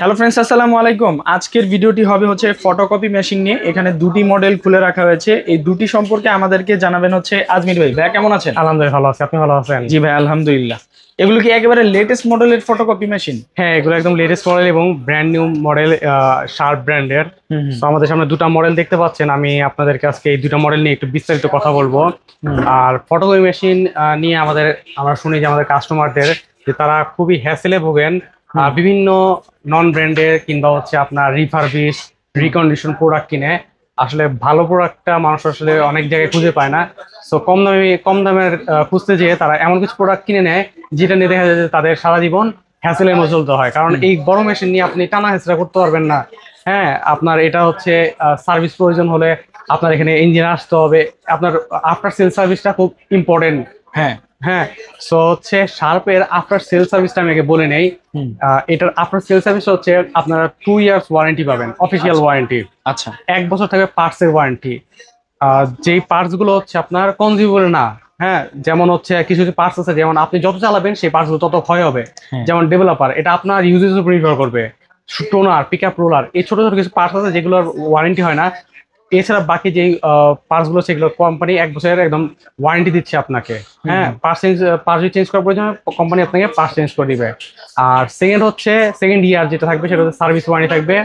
Hello friends, আসসালামু আলাইকুম। আজকের ভিডিওটি হবে হচ্ছে ফটোকপি মেশিন নিয়ে। এখানে দুটি মডেল খুলে রাখা হয়েছে। এই দুটি সম্পর্কে আমাদেরকে জানাবেন হচ্ছে আজমির ভাই। ভাই কেমন আছেন? আলহামদুলিল্লাহ ভালো আছি। আপনি ভালো আছেন? জি ভাই, আলহামদুলিল্লাহ। এগুলো কি একেবারে লেটেস্ট মডেলের ফটোকপি মেশিন? হ্যাঁ, এগুলো একদম লেটেস্ট মডেল এবং ব্র্যান্ড নিউ মডেল, শার্প ব্র্যান্ডের। হুম তো আমাদের সামনে দুটো মডেল দেখতে পাচ্ছেন। আমি আপনাদেরকে আজকে এই দুটো মডেল নিয়ে একটু বিস্তারিত কথা বলবো। আর ফটোকপি মেশিন নিয়ে আমরা শুনি যে আমাদের কাস্টমারদের যে তারা খুবই হ্যাসেলে ভোগেন। বিভিন্ন নন ব্র্যান্ডের কিংবা হচ্ছে আপনার রিফারবিশ রিকন্ডিশন প্রোডাক্ট কিনে আসলে ভালো প্রোডাক্টটা মানুষ আসলে অনেক জায়গায় খুঁজে পায় না। সো কম দামের খুঁজতে যেয়ে তারা এমন কিছু প্রোডাক্ট কিনে নেয় যেটা নিয়ে দেখা যায় যে তাদের সারা জীবন হ্যাসেলের মধ্যে চলতে হয়। কারণ এই বড় মেশিন নিয়ে আপনি টানা হেঁচড়া করতে পারবেন না। হ্যাঁ, আপনার এটা হচ্ছে সার্ভিস প্রয়োজন হলে আপনার এখানে ইঞ্জিনিয়ার আসতে হবে। আপনার আফটার সেল সার্ভিসটা খুব ইম্পর্টেন্ট। হ্যাঁ। হ্যাঁ, সো হচ্ছে শার্পের আফটার সেল সার্ভিসটা আমি আগে বলে নেই। এটার আফটার সেল সার্ভিস হচ্ছে আপনারা 2 ইয়ার্স ওয়ারেন্টি পাবেন, অফিসিয়াল ওয়ারেন্টি। আচ্ছা। 1 বছর থাকবে পার্টসের ওয়ারেন্টি। যেই পার্টস গুলো হচ্ছে আপনার কনজিউমেবল না। হ্যাঁ, যেমন হচ্ছে কিছু কিছু পার্টস আছে, যেমন আপনি যত চালাবেন সেই পার্টস গুলো তত ক্ষয় হবে। হ্যাঁ। যেমন ডেভেলপার, এটা আপনার ইউজের উপর নির্ভর করবে। টোনার, পিক আপ রোলার, এই ছোট ছোট কিছু পার্টস আছে যেগুলোর ওয়ারেন্টি হয় না। এছাড়া বাকি যেই পার্টস গুলো সেগুলো কোম্পানি 1 বছরের একদম ওয়ারেন্টি দিচ্ছে আপনাকে। হ্যাঁ, পার্টস চেঞ্জ করার প্রয়োজন কোম্পানি আপনাকে পার্টস চেঞ্জ করে দিবে। আর সেকেন্ড ইয়ার যেটা থাকবে সেটা হচ্ছে সার্ভিস ওয়ারেন্টি থাকবে।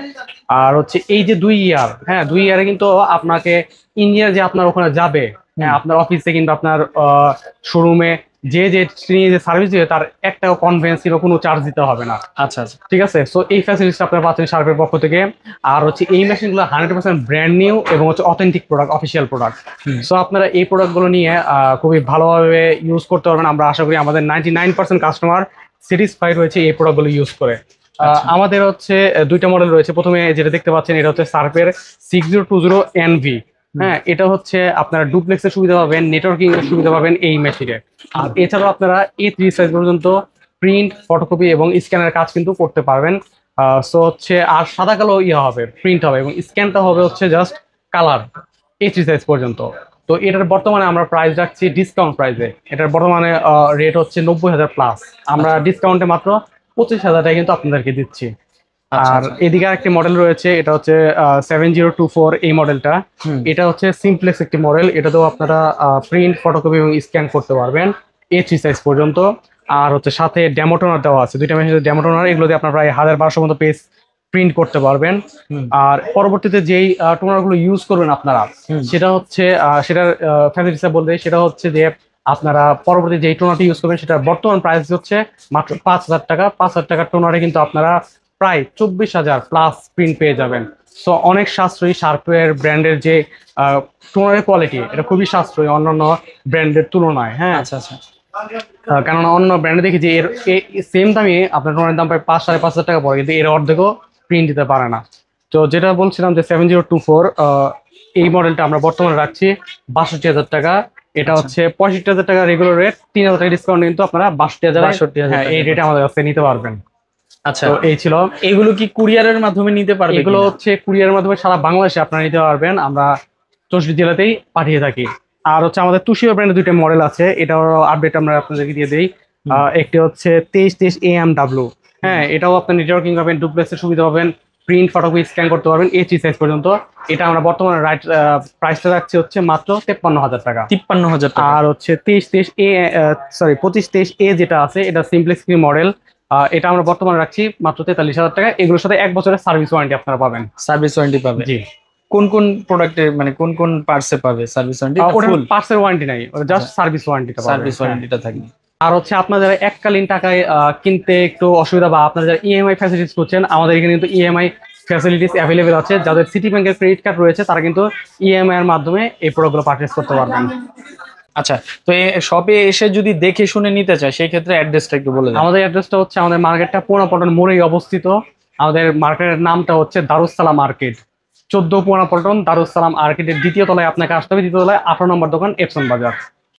আর হচ্ছে এই যে 2 ইয়ার, হ্যাঁ 2 ইয়ারে কিন্তু আপনাকে ইঞ্জিনিয়ার যে আপনার ওখানে যাবে, হ্যাঁ আপনার অফিসে কিংবা আপনার শোরুমে যে সার্ভিস দিবে তার একটা কনভেন্স কিংবা কোনো চার্জ দিতে হবে না। আচ্ছা আচ্ছা। ঠিক আছে, সো এই ফ্যাসিলিটিস আপনারা পাচ্ছেন শার্পের পক্ষ থেকে। আর হচ্ছে এই মেশিনগুলো 100% ব্র্যান্ড নিউ এবং হচ্ছে authentic product, official product. So আপনারা এই প্রোডাক্টগুলো নিয়ে খুবই ভালোভাবে ইউজ করতে পারবেন। আমরা আশা করি আমাদের 99% কাস্টমার স্যাটিসফাইড হয়েছে এই প্রোডাক্টগুলো ইউজ করে। আমাদের হচ্ছে দুইটা মডেল রয়েছে। প্রথমে যেটা দেখতে পাচ্ছেন এটা হচ্ছে শার্পের 6020NV। হ্যাঁ, এটা হচ্ছে আপনারা ডুপ্লেক্সের সুবিধা পাবেন, নেটওয়ার্কিং এর সুবিধা পাবেন এই মেশিনে। আর এছাড়াও আপনারা A3 সাইজ পর্যন্ত প্রিন্ট, ফটোকপি এবং স্ক্যানের কাজ কিন্তু করতে পারবেন। সো হচ্ছে আর সাদা কালো হবে, প্রিন্ট হবে এবং স্ক্যানটা হবে হচ্ছে জাস্ট কালার, A3 সাইজ পর্যন্ত। তো এটার বর্তমানে আমরা প্রাইস রাখছি ডিসকাউন্ট প্রাইসে। এটার বর্তমানে রেট হচ্ছে 90,000 প্লাস। আমরা ডিসকাউন্টে মাত্র 25,000 টাকা কিন্তু আপনাদেরকে দিচ্ছি। আর এদিকে আরেকটি মডেল রয়েছে, এটা হচ্ছে 7024 এই মডেলটা। এটা হচ্ছে সিমপ্লেক্স একটি মডেল। এটাতেও আপনারা প্রিন্ট, ফটোকপি এবং স্ক্যান করতে পারবেন A3 সাইজ পর্যন্ত। আর হচ্ছে সাথে ডেমোটোনার দেওয়া আছে, দুইটা মেশিনের ডেমোটোনার। এগুলো দিয়ে আপনার প্রায় 1200 মতো পেজ প্রিন্ট করতে পারবেন। আর পরবর্তীতে যেই টোনার গুলো ইউজ করবেন আপনারা, সেটা হচ্ছে সেটার ফ্যাসিলিটিস বলতে সেটা হচ্ছে যে আপনারা পরবর্তী যেই টোনারটি ইউজ করবেন সেটার বর্তমান প্রাইস হচ্ছে মাত্র 5,000 টাকা। 5,000 টাকার টোনারে কিন্তু আপনারা প্রায় 24,000 প্লাস প্রিন্ট পেয়ে যাবেন। সো অনেক সাশ্রয়ী। শার্পওয়্যার ব্র্যান্ডের যে টোনারের কোয়ালিটি, এটা খুবই সাশ্রয়ী অন্যান্য ব্র্যান্ডের তুলনায়। হ্যাঁ, আচ্ছা আচ্ছা। কেননা অন্য ব্র্যান্ডে দেখি যে এর সেম দামে আপনার টোনারের দাম প্রায় 5-5,500 টাকা পড়ে, কিন্তু এর অর্ধেকও প্রিন্ট দিতে পারে না। তো যেটা বলছিলাম যে 7024 এই মডেলটা আমরা বর্তমানে রাখছি 62,000 টাকা। এটা হচ্ছে 65,000 টাকা রেগুলার রেট, 3,000 টাকা ডিসকাউন্ট কিন্তু আপনারা 62,000 এই রেটে আমাদের কাছে নিতে পারবেন। আচ্ছা, তো এই ছিল। এগুলো কি কুরিয়ারের মাধ্যমে নিতে পারবে? এগুলো হচ্ছে কুরিয়ারের মাধ্যমে সারা বাংলাদেশে আপনারা নিতে পারবেন। আমরা 64 জেলাতেই পাঠিয়ে থাকি। আর হচ্ছে আমাদের তুষিয়া ব্র্যান্ডের দুইটা মডেল আছে, এটাও আপডেট আমরা আপনাদেরকে দিয়ে দিই। একটি হচ্ছে 2323 AMW। হ্যাঁ, এটাও আপনার নেটওয়ার্কিং পাবেন, ডুপ্লেক্সের সুবিধা পাবেন, প্রিন্ট, ফটোকপি, স্ক্যান করতে পারবেন A3 সাইজ পর্যন্ত। এটা আমরা বর্তমানে প্রাইসটা রাখছি হচ্ছে মাত্র 53,000 টাকা। 53,000 টাকা। আর হচ্ছে 2523A যেটা আছে, এটা সিমপ্লেক্স মডেল। এটা আমরা বর্তমানে রাখছি মাত্র 43,000 টাকা। এগুলোর সাথে 1 বছরের সার্ভিস ওয়ারেন্টি আপনারা পাবেন। সার্ভিস ওয়ারেন্টি পাবে? জি। কোন কোন প্রোডাক্টের, মানে কোন কোন পার্টসে পাবে সার্ভিস ওয়ারেন্টি? ফুল পার্টসের ওয়ারেন্টি নাই, জাস্ট সার্ভিস ওয়ারেন্টিটা পাবেন। সার্ভিস ওয়ারেন্টিটা থাকবে। আর হচ্ছে আপনার যারা এককালীন টাকায় কিনতে একটু অসুবিধা, বা আপনারা যারা ইএমআই ফ্যাসিলিটিস করছেন, আমাদের এখানে কিন্তু ইএমআই ফ্যাসিলিটিস অ্যাভেলেবেল আছে। যাদের সিটি ব্যাংকের ক্রেডিট কার্ড রয়েছে তারা কিন্তু ইএমআই এর মাধ্যমে এই প্রোডাক্টগুলো পারচেজ করতে পারবেন। আচ্ছা, তো শপে এসে যদি দেখে শুনে নিতে চায় সেই ক্ষেত্রে অ্যাড্রেসটা একটু বলে দেন। আমাদের অ্যাড্রেসটা হচ্ছে, আমাদের মার্কেটটা পুরাপটন মোড়েই অবস্থিত। আমাদের মার্কেটের নামটা হচ্ছে দারুসালাম মার্কেট। 14 পুরাপটন দারুসালাম মার্কেটের দ্বিতীয় তলায় আপনাকে আসতে হবে। দ্বিতীয় তলায় 18 নম্বর দোকান, এপসন বাজার।